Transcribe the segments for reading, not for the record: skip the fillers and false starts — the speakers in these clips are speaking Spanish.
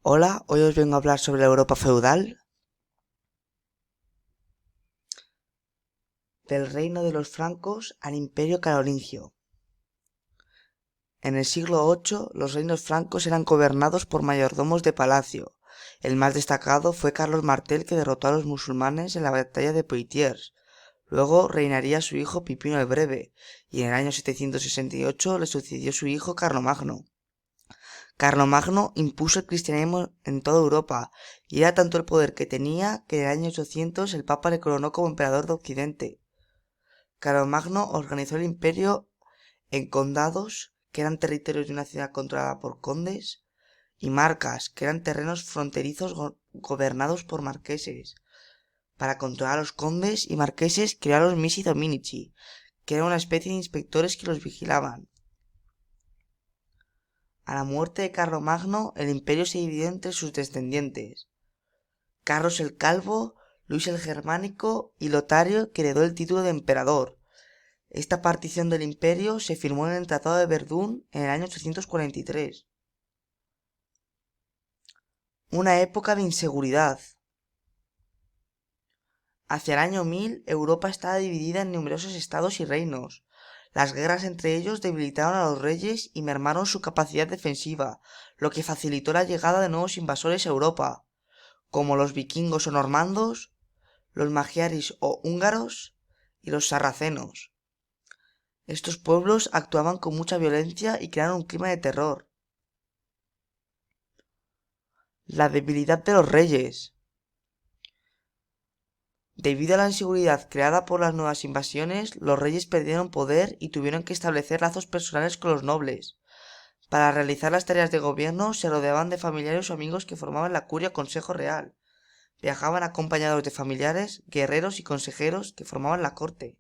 Hola, hoy os vengo a hablar sobre la Europa feudal, del reino de los francos al imperio carolingio. En el siglo VIII, los reinos francos eran gobernados por mayordomos de palacio. El más destacado fue Carlos Martel, que derrotó a los musulmanes en la batalla de Poitiers. Luego reinaría su hijo Pipino el Breve, y en el año 768 le sucedió su hijo Carlomagno. Carlomagno impuso el cristianismo en toda Europa, y era tanto el poder que tenía que en el año 800 el Papa le coronó como emperador de Occidente. Carlomagno organizó el imperio en condados, que eran territorios de una ciudad controlada por condes, y marcas, que eran terrenos fronterizos gobernados por marqueses. Para controlar a los condes y marqueses creó a los missi dominici, que eran una especie de inspectores que los vigilaban. A la muerte de Carlomagno, el imperio se dividió entre sus descendientes: Carlos el Calvo, Luis el Germánico y Lotario, que heredó el título de emperador. Esta partición del imperio se firmó en el Tratado de Verdún en el año 843. Una época de inseguridad. Hacia el año 1000, Europa estaba dividida en numerosos estados y reinos. Las guerras entre ellos debilitaron a los reyes y mermaron su capacidad defensiva, lo que facilitó la llegada de nuevos invasores a Europa, como los vikingos o normandos, los magiaris o húngaros y los sarracenos. Estos pueblos actuaban con mucha violencia y crearon un clima de terror. La debilidad de los reyes. Debido a la inseguridad creada por las nuevas invasiones, los reyes perdieron poder y tuvieron que establecer lazos personales con los nobles. Para realizar las tareas de gobierno se rodeaban de familiares o amigos que formaban la curia o consejo real. Viajaban acompañados de familiares, guerreros y consejeros que formaban la corte.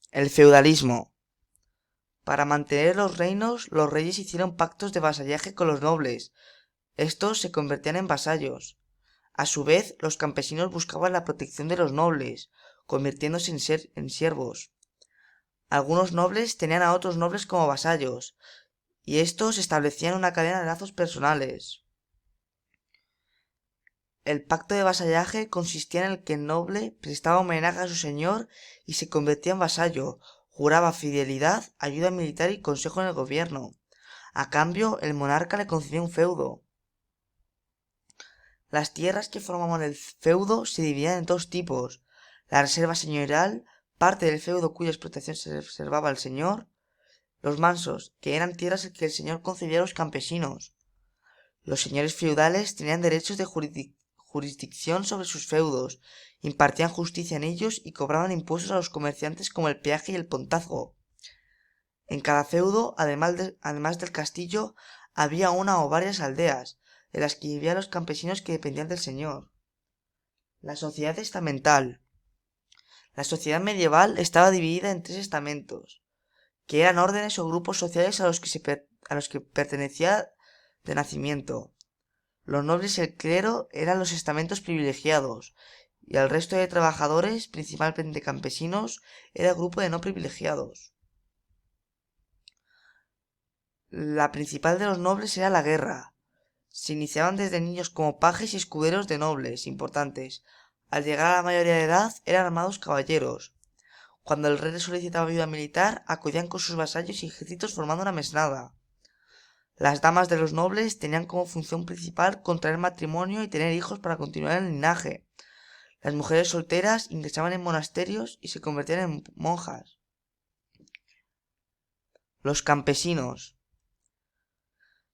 El feudalismo. Para mantener los reinos, los reyes hicieron pactos de vasallaje con los nobles. Estos se convertían en vasallos. A su vez, los campesinos buscaban la protección de los nobles, convirtiéndose en siervos. Algunos nobles tenían a otros nobles como vasallos, y estos establecían una cadena de lazos personales. El pacto de vasallaje consistía en el que el noble prestaba homenaje a su señor y se convertía en vasallo, juraba fidelidad, ayuda militar y consejo en el gobierno. A cambio, el monarca le concedía un feudo. Las tierras que formaban el feudo se dividían en dos tipos: la reserva señorial, parte del feudo cuya explotación se reservaba al señor; los mansos, que eran tierras que el señor concedía a los campesinos. Los señores feudales tenían derechos de jurisdicción sobre sus feudos, impartían justicia en ellos y cobraban impuestos a los comerciantes como el peaje y el pontazgo. En cada feudo, además del castillo, había una o varias aldeas, de las que vivían los campesinos que dependían del señor. La sociedad estamental. La sociedad medieval estaba dividida en tres estamentos, que eran órdenes o grupos sociales a los que pertenecía de nacimiento. Los nobles y el clero eran los estamentos privilegiados, y el resto de trabajadores, principalmente campesinos, era el grupo de no privilegiados. La principal de los nobles era la guerra. Se iniciaban desde niños como pajes y escuderos de nobles importantes. Al llegar a la mayoría de edad eran armados caballeros. Cuando el rey les solicitaba ayuda militar, acudían con sus vasallos y ejércitos formando una mesnada. Las damas de los nobles tenían como función principal contraer matrimonio y tener hijos para continuar el linaje. Las mujeres solteras ingresaban en monasterios y se convertían en monjas. Los campesinos.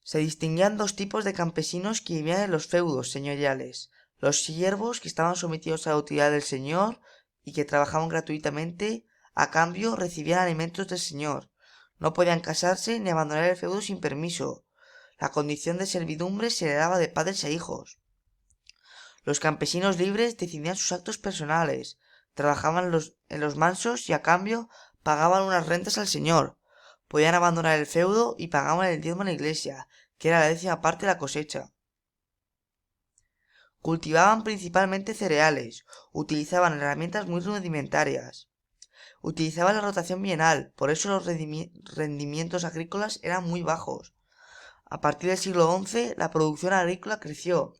Se distinguían dos tipos de campesinos que vivían en los feudos señoriales: los siervos, que estaban sometidos a la autoridad del señor y que trabajaban gratuitamente; a cambio recibían alimentos del señor. No podían casarse ni abandonar el feudo sin permiso. La condición de servidumbre se heredaba de padres a hijos. Los campesinos libres decidían sus actos personales, trabajaban en los mansos y a cambio pagaban unas rentas al señor. Podían abandonar el feudo y pagaban el diezmo a la iglesia, que era la 10ª parte de la cosecha. Cultivaban principalmente cereales, utilizaban herramientas muy rudimentarias. Utilizaban la rotación bienal, por eso los rendimientos agrícolas eran muy bajos. A partir del siglo XI, la producción agrícola creció,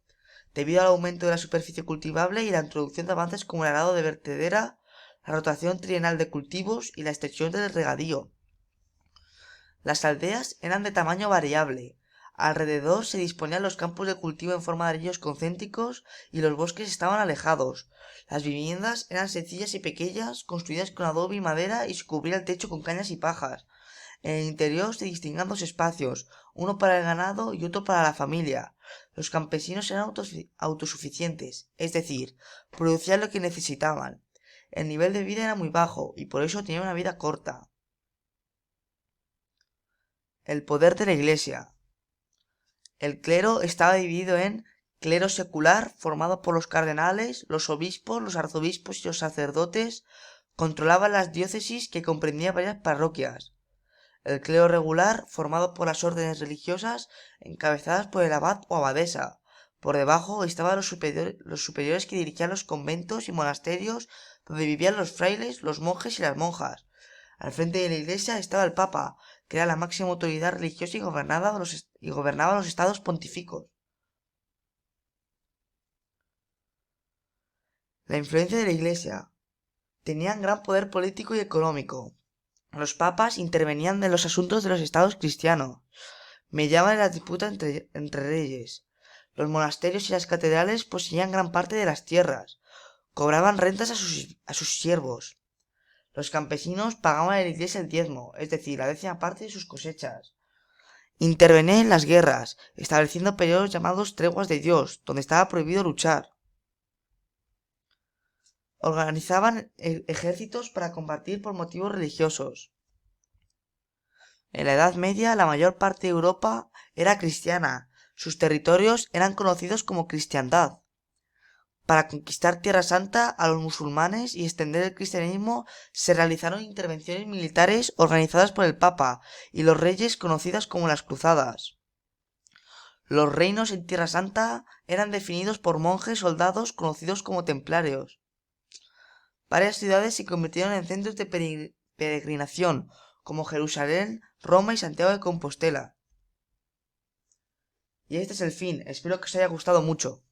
debido al aumento de la superficie cultivable y la introducción de avances como el arado de vertedera, la rotación trienal de cultivos y la extensión del regadío. Las aldeas eran de tamaño variable. Alrededor se disponían los campos de cultivo en forma de anillos concéntricos y los bosques estaban alejados. Las viviendas eran sencillas y pequeñas, construidas con adobe y madera, y se cubría el techo con cañas y pajas. En el interior se distinguían dos espacios, uno para el ganado y otro para la familia. Los campesinos eran autosuficientes, es decir, producían lo que necesitaban. El nivel de vida era muy bajo y por eso tenían una vida corta. El poder de la Iglesia. El clero estaba dividido en clero secular, formado por los cardenales, los obispos, los arzobispos y los sacerdotes. Controlaban las diócesis, que comprendían varias parroquias. El clero regular, formado por las órdenes religiosas encabezadas por el abad o abadesa. Por debajo estaban los superiores que dirigían los conventos y monasterios donde vivían los frailes, los monjes y las monjas. Al frente de la Iglesia estaba el Papa, que era la máxima autoridad religiosa y gobernaba los estados pontificos. La influencia de la Iglesia. Tenían gran poder político y económico. Los papas intervenían en los asuntos de los estados cristianos, mediaban en la disputa entre reyes. Los monasterios y las catedrales poseían gran parte de las tierras, cobraban rentas a sus siervos. Los campesinos pagaban a la Iglesia el diezmo, es decir, la 10ª parte de sus cosechas. Intervenía en las guerras, estableciendo periodos llamados treguas de Dios, donde estaba prohibido luchar. Organizaban ejércitos para combatir por motivos religiosos. En la Edad Media, la mayor parte de Europa era cristiana. Sus territorios eran conocidos como cristiandad. Para conquistar Tierra Santa a los musulmanes y extender el cristianismo, se realizaron intervenciones militares organizadas por el Papa y los reyes, conocidas como las Cruzadas. Los reinos en Tierra Santa eran definidos por monjes soldados conocidos como templarios. Varias ciudades se convirtieron en centros de peregrinación, como Jerusalén, Roma y Santiago de Compostela. Y este es el fin, espero que os haya gustado mucho.